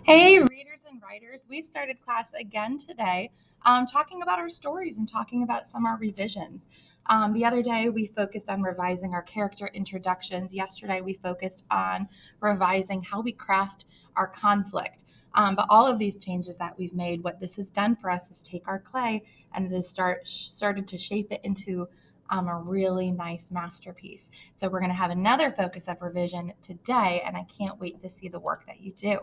Hey, readers and writers, we started class again today, talking about our stories and talking about some of our revisions. The other day, we focused on revising our character introductions. Yesterday, we focused on revising how we craft our conflict. But all of these changes that we've made, what this has done for us is take our clay and it has started to shape it into a really nice masterpiece. So we're going to have another focus of revision today, and I can't wait to see the work that you do.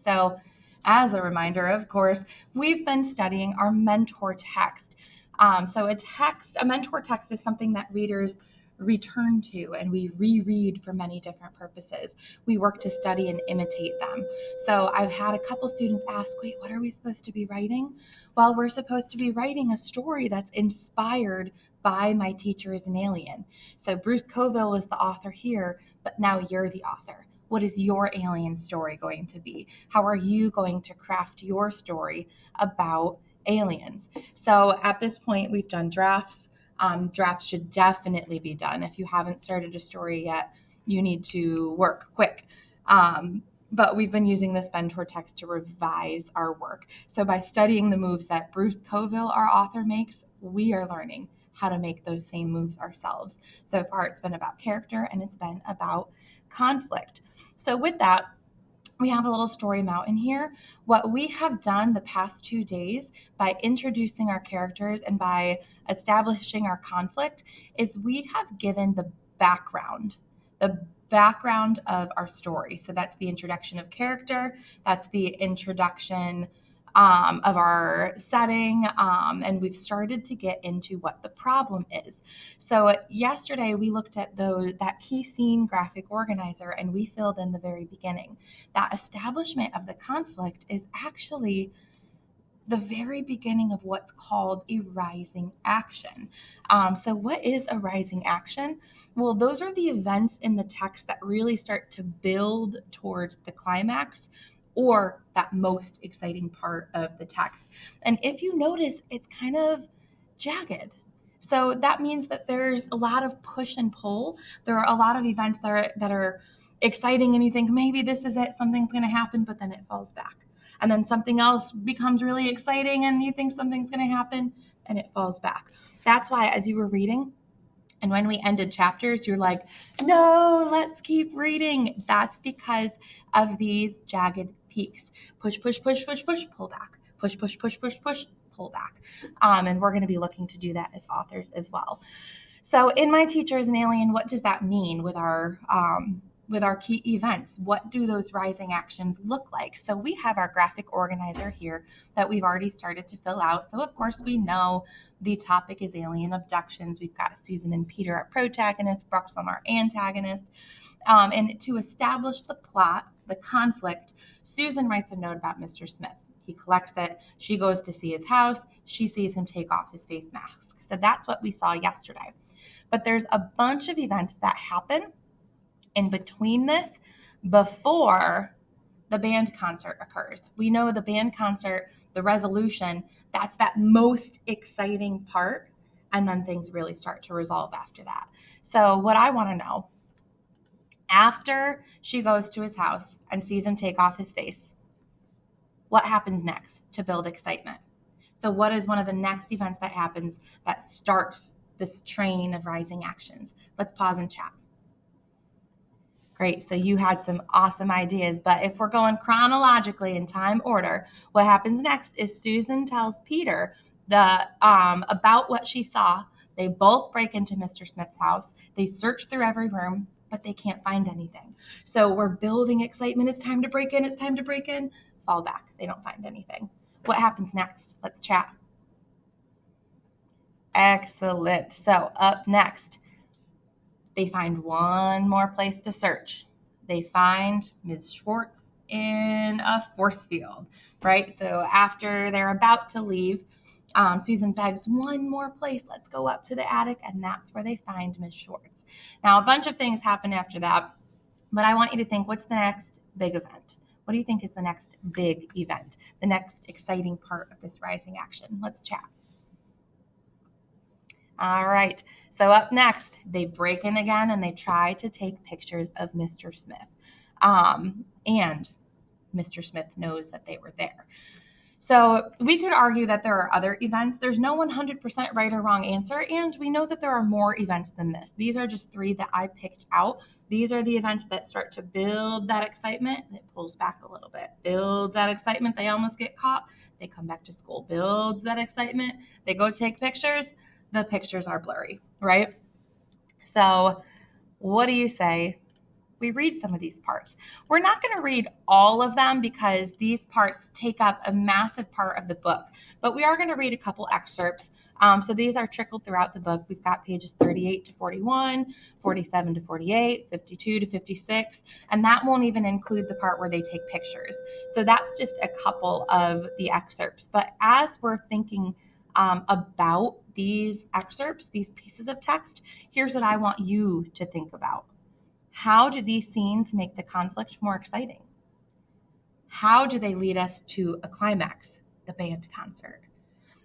So, as a reminder, of course, we've been studying our mentor text. A mentor text is something that readers return to and we reread for many different purposes. We work to study and imitate them. So, I've had a couple students ask, wait, what are we supposed to be writing? Well, we're supposed to be writing a story that's inspired by My Teacher is an Alien. So, Bruce Coville was the author here, but now you're the author. What is your alien story going to be? How are you going to craft your story about aliens? So at this point, we've done drafts. Drafts should definitely be done. If you haven't started a story yet, you need to work quick. But we've been using this mentor text to revise our work. So by studying the moves that Bruce Coville, our author, makes, we are learning how to make those same moves ourselves. So far, it's been about character and it's been about conflict. So with that, we have a little story mountain here. What we have done the past 2 days by introducing our characters and by establishing our conflict is we have given the background of our story. So that's the introduction of character, that's the introduction of our setting, and we've started to get into what the problem is. So yesterday we looked at that key scene graphic organizer and we filled in the very beginning. That establishment of the conflict is actually the very beginning of what's called a rising action. So what is a rising action? Well, those are the events in the text that really start to build towards the climax or that most exciting part of the text. And if you notice, it's kind of jagged. So that means that there's a lot of push and pull. There are a lot of events that are exciting and you think maybe this is it, something's going to happen, but then it falls back. And then something else becomes really exciting and you think something's going to happen and it falls back. That's why as you were reading and when we ended chapters, you're like, no, let's keep reading. That's because of these jagged peaks. Push, push, push, push, push, pull back. Push, push, push, push, push, pull back. And we're going to be looking to do that as authors as well. So in My Teacher is an Alien, what does that mean with our key events? What do those rising actions look like? So we have our graphic organizer here that we've already started to fill out. So of course we know the topic is alien abductions. We've got Susan and Peter, our protagonist, Bruxum, our antagonist. And to establish the plot, the conflict, Susan writes a note about Mr. Smith. He collects it. She goes to see his house. She sees him take off his face mask. So that's what we saw yesterday. But there's a bunch of events that happen in between this before the band concert occurs. We know the band concert, the resolution, that's that most exciting part, and then things really start to resolve after that. So what I want to know, after she goes to his house and sees him take off his face, what happens next to build excitement? So what is one of the next events that happens that starts this train of rising actions? Let's pause and chat. Great, so you had some awesome ideas, but if we're going chronologically in time order, what happens next is Susan tells Peter about what she saw. They both break into Mr. Smith's house. They search through every room, but they can't find anything. So we're building excitement. It's time to break in. It's time to break in. Fall back. They don't find anything. What happens next? Let's chat. Excellent. So up next, they find one more place to search. They find Ms. Schwartz in a force field, right? So after they're about to leave, Susan begs one more place. Let's go up to the attic, and that's where they find Ms. Schwartz. Now, a bunch of things happen after that, but I want you to think, what's the next big event? What do you think is the next big event, the next exciting part of this rising action? Let's chat. All right, so up next, they break in again and they try to take pictures of Mr. Smith. And Mr. Smith knows that they were there. So we could argue that there are other events. There's no 100% right or wrong answer, and we know that there are more events than this. These are just 3 that I picked out. These are the events that start to build that excitement, and it pulls back a little bit. Builds that excitement, they almost get caught, they come back to school. Builds that excitement, they go take pictures, the pictures are blurry, right? So what do you say we read some of these parts? We're not going to read all of them because these parts take up a massive part of the book, but we are going to read a couple excerpts. So these are trickled throughout the book. We've got pages 38 to 41, 47 to 48, 52 to 56, and that won't even include the part where they take pictures. So that's just a couple of the excerpts. But as we're thinking about these excerpts, these pieces of text, here's what I want you to think about. How do these scenes make the conflict more exciting? How do they lead us to a climax, the band concert?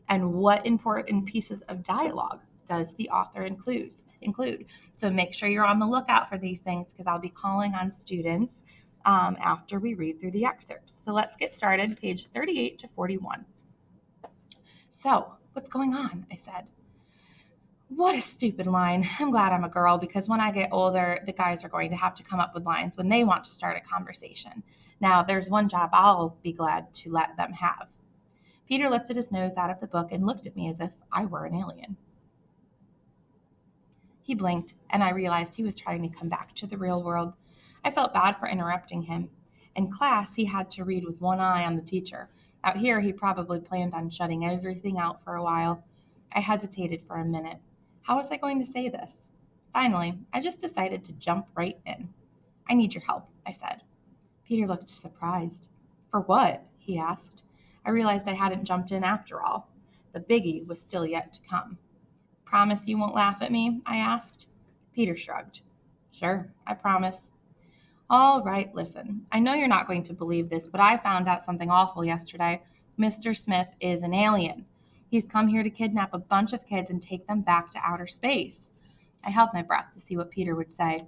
And what important pieces of dialogue does the author include? So make sure you're on the lookout for these things because I'll be calling on students after we read through the excerpts. So let's get started, page 38 to 41. So, what's going on? I said. What a stupid line. I'm glad I'm a girl because when I get older, the guys are going to have to come up with lines when they want to start a conversation. Now, there's one job I'll be glad to let them have. Peter lifted his nose out of the book and looked at me as if I were an alien. He blinked, and I realized he was trying to come back to the real world. I felt bad for interrupting him. In class, he had to read with one eye on the teacher. Out here, he probably planned on shutting everything out for a while. I hesitated for a minute. How was I going to say this? Finally, I just decided to jump right in. I need your help, I said. Peter looked surprised. For what? He asked. I realized I hadn't jumped in after all. The biggie was still yet to come. Promise you won't laugh at me? I asked. Peter shrugged. Sure, I promise. All right, listen. I know you're not going to believe this, but I found out something awful yesterday. Mr. Smith is an alien. He's come here to kidnap a bunch of kids and take them back to outer space. I held my breath to see what Peter would say.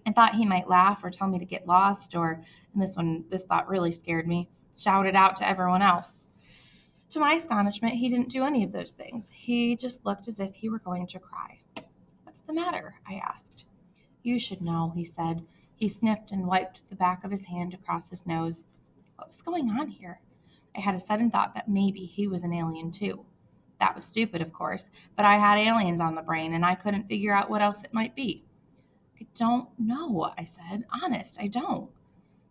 I thought he might laugh or tell me to get lost, or, and this thought really scared me, shout it out to everyone else. To my astonishment, he didn't do any of those things. He just looked as if he were going to cry. What's the matter? I asked. You should know, he said. He sniffed and wiped the back of his hand across his nose. What was going on here? I had a sudden thought that maybe he was an alien too. That was stupid, of course, but I had aliens on the brain and I couldn't figure out what else it might be. I don't know, I said. Honest, I don't.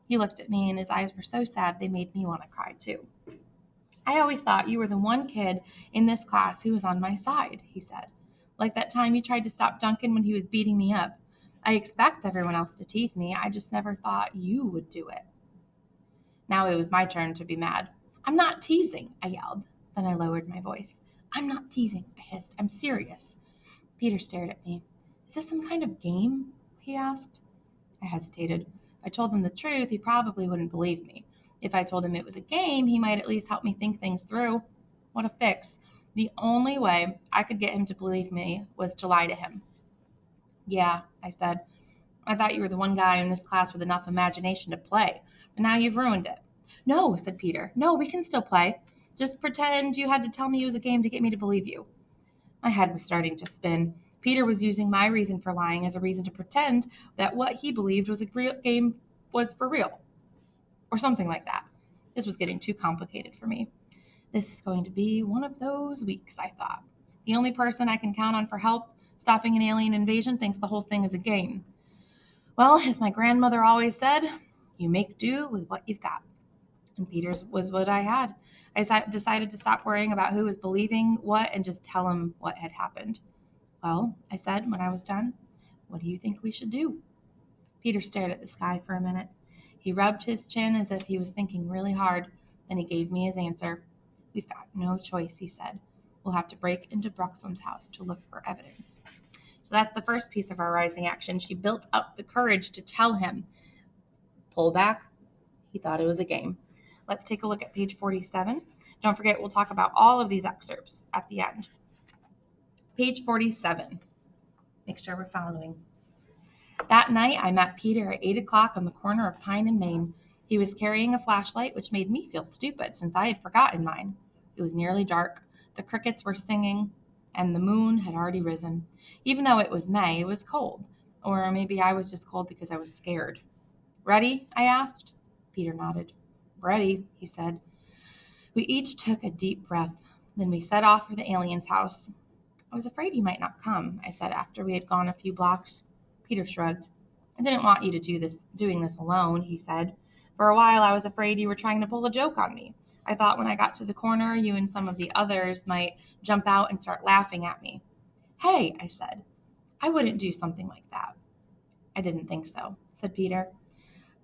He looked at me and his eyes were so sad they made me want to cry too. I always thought you were the one kid in this class who was on my side, he said. Like that time you tried to stop Duncan when he was beating me up. I expect everyone else to tease me. I just never thought you would do it. Now it was my turn to be mad. I'm not teasing, I yelled. Then I lowered my voice. I'm not teasing, I hissed. I'm serious. Peter stared at me. Is this some kind of game? He asked. I hesitated. If I told him the truth, he probably wouldn't believe me. If I told him it was a game, he might at least help me think things through. What a fix. The only way I could get him to believe me was to lie to him. Yeah, I said. I thought you were the one guy in this class with enough imagination to play, but now you've ruined it. No, said Peter. No, we can still play. Just pretend you had to tell me it was a game to get me to believe you. My head was starting to spin. Peter was using my reason for lying as a reason to pretend that what he believed was a real game was for real, or something like that. This was getting too complicated for me. This is going to be one of those weeks, I thought. The only person I can count on for help stopping an alien invasion thinks the whole thing is a game. Well, as my grandmother always said, you make do with what you've got. And Peter's was what I had. I decided to stop worrying about who was believing what and just tell him what had happened. Well, I said when I was done, what do you think we should do? Peter stared at the sky for a minute. He rubbed his chin as if he was thinking really hard. Then he gave me his answer. We've got no choice, he said. We'll have to break into Bruxham's house to look for evidence. So that's the first piece of our rising action. She built up the courage to tell him. Pull back. He thought it was a game. Let's take a look at page 47. Don't forget, we'll talk about all of these excerpts at the end. Page 47. Make sure we're following. That night, I met Peter at 8 o'clock on the corner of Pine and Main. He was carrying a flashlight, which made me feel stupid since I had forgotten mine. It was nearly dark. The crickets were singing, and the moon had already risen. Even though it was May, it was cold. Or maybe I was just cold because I was scared. Ready? I asked. Peter nodded. Ready, he said. We each took a deep breath. Then we set off for the alien's house. I was afraid he might not come, I said after we had gone a few blocks. Peter shrugged. I didn't want you to doing this alone, he said. For a while I was afraid you were trying to pull a joke on me. I thought when I got to the corner, you and some of the others might jump out and start laughing at me. Hey, I said, I wouldn't do something like that. I didn't think so, said Peter.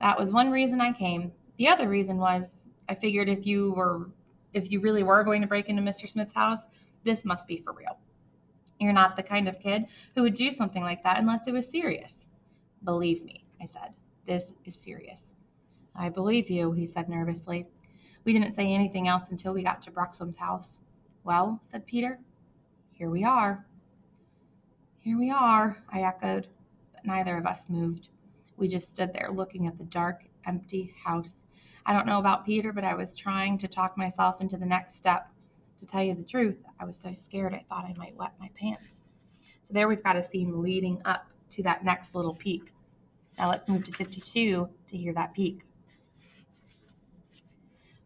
That was one reason I came. The other reason was I figured if you really were going to break into Mr. Smith's house, this must be for real. You're not the kind of kid who would do something like that unless it was serious. Believe me, I said. This is serious. I believe you, he said nervously. We didn't say anything else until we got to Broxham's house. Well, said Peter, here we are. Here we are, I echoed, but neither of us moved. We just stood there looking at the dark, empty house. I don't know about Peter, but I was trying to talk myself into the next step. To tell you the truth, I was so scared I thought I might wet my pants. So there we've got a scene leading up to that next little peek. Now let's move to 52 to hear that peek.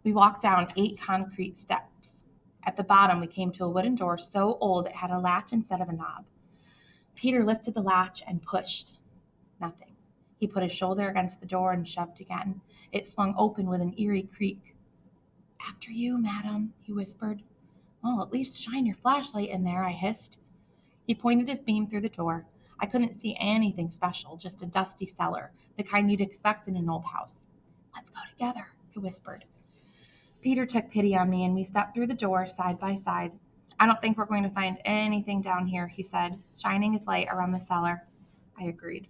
We walked down 8 concrete steps. At the bottom, we came to a wooden door so old it had a latch instead of a knob. Peter lifted the latch and pushed. Nothing. He put his shoulder against the door and shoved again. It swung open with an eerie creak. After you, madam, he whispered. Well, at least shine your flashlight in there, I hissed. He pointed his beam through the door. I couldn't see anything special, just a dusty cellar, the kind you'd expect in an old house. Let's go together, he whispered. Peter took pity on me, and we stepped through the door side by side. I don't think we're going to find anything down here, he said, shining his light around the cellar. I agreed.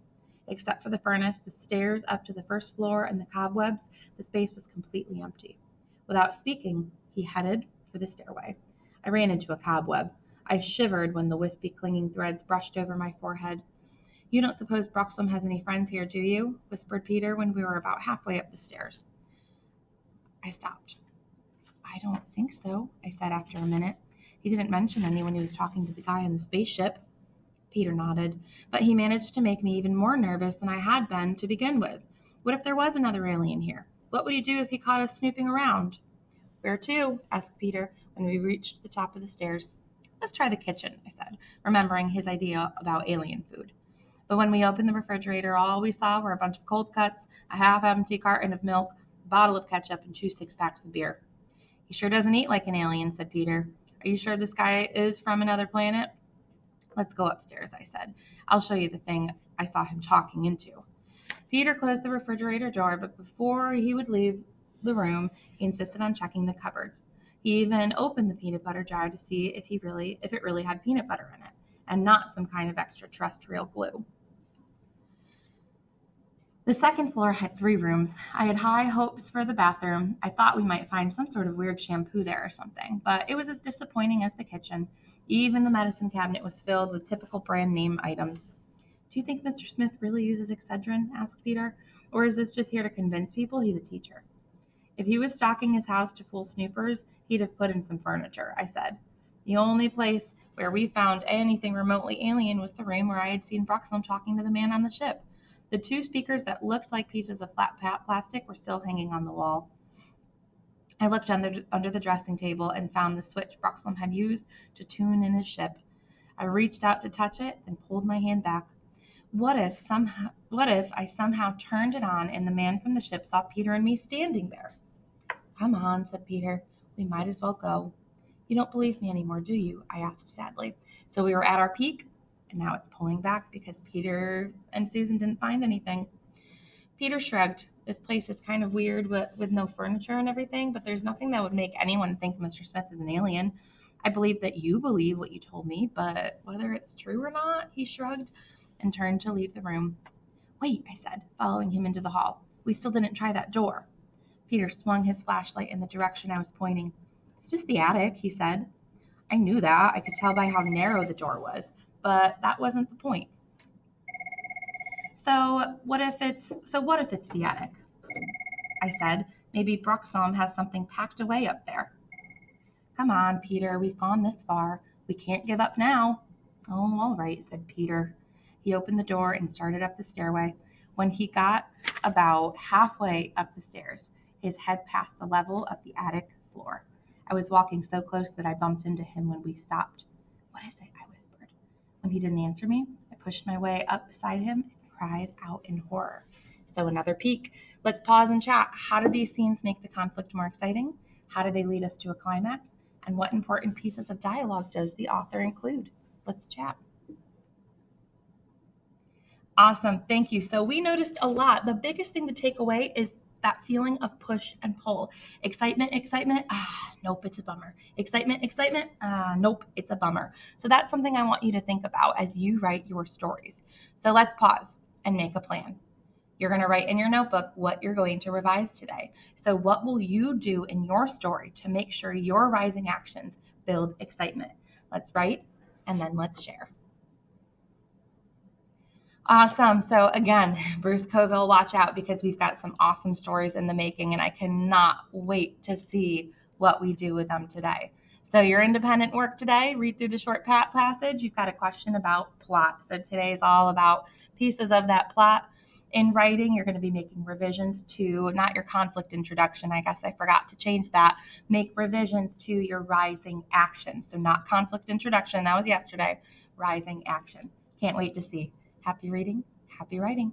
Except for the furnace, the stairs up to the first floor, and the cobwebs, the space was completely empty. Without speaking, he headed for the stairway. I ran into a cobweb. I shivered when the wispy, clinging threads brushed over my forehead. You don't suppose Broxham has any friends here, do you? Whispered Peter when we were about halfway up the stairs. I stopped. I don't think so, I said after a minute. He didn't mention any when he was talking to the guy in the spaceship. Peter nodded, but he managed to make me even more nervous than I had been to begin with. What if there was another alien here? What would he do if he caught us snooping around? Where to? Asked Peter when we reached the top of the stairs. Let's try the kitchen, I said, remembering his idea about alien food. But when we opened the refrigerator, all we saw were a bunch of cold cuts, a half-empty carton of milk, a bottle of ketchup, and 2 six-packs of beer. He sure doesn't eat like an alien, said Peter. Are you sure this guy is from another planet? Let's go upstairs, I said. I'll show you the thing I saw him talking into. Peter closed the refrigerator door, but before he would leave the room, he insisted on checking the cupboards. He even opened the peanut butter jar to see if it really had peanut butter in it, and not some kind of extraterrestrial glue. The second floor had 3 rooms. I had high hopes for the bathroom. I thought we might find some sort of weird shampoo there or something, but it was as disappointing as the kitchen. Even the medicine cabinet was filled with typical brand name items. Do you think Mr. Smith really uses Excedrin? Asked Peter. Or is this just here to convince people he's a teacher? If he was stocking his house to fool snoopers, he'd have put in some furniture, I said. The only place where we found anything remotely alien was the room where I had seen Broxham talking to the man on the ship. The 2 speakers that looked like pieces of flat plastic were still hanging on the wall. I looked under the dressing table and found the switch Broxham had used to tune in his ship. I reached out to touch it, then pulled my hand back. What if I somehow turned it on and the man from the ship saw Peter and me standing there? Come on, said Peter. We might as well go. You don't believe me anymore, do you? I asked sadly. So we were at our peak, and now it's pulling back because Peter and Susan didn't find anything. Peter shrugged. This place is kind of weird with no furniture and everything, but there's nothing that would make anyone think Mr. Smith is an alien. I believe that you believe what you told me, but whether it's true or not, he shrugged and turned to leave the room. Wait, I said, following him into the hall. We still didn't try that door. Peter swung his flashlight in the direction I was pointing. It's just the attic, he said. I knew that. I could tell by how narrow the door was, but that wasn't the point. So what if it's the attic? I said. Maybe Bruxholm has something packed away up there. Come on, Peter, we've gone this far. We can't give up now. Oh, all right, said Peter. He opened the door and started up the stairway. When he got about halfway up the stairs, his head passed the level of the attic floor. I was walking so close that I bumped into him when we stopped. What is it? I whispered. When he didn't answer me, I pushed my way up beside him and cried out in horror. So another peek. Let's pause and chat. How do these scenes make the conflict more exciting? How do they lead us to a climax? And what important pieces of dialogue does the author include? Let's chat. Awesome. Thank you. So we noticed a lot. The biggest thing to take away is that feeling of push and pull. Excitement, excitement. Nope, it's a bummer. Excitement, excitement. Nope, it's a bummer. So that's something I want you to think about as you write your stories. So let's pause and make a plan. You're going to write in your notebook what you're going to revise today. So what will you do in your story to make sure your rising actions build excitement? Let's write and then let's share. Awesome. So again, Bruce Coville, watch out because we've got some awesome stories in the making and I cannot wait to see what we do with them today. So your independent work today, read through the short passage. You've got a question about plot. So today is all about pieces of that plot. In writing, you're going to be making revisions to, not your conflict introduction, I guess I forgot to change that. Make revisions to your rising action. So not conflict introduction, that was yesterday, rising action. Can't wait to see. Happy reading, happy writing.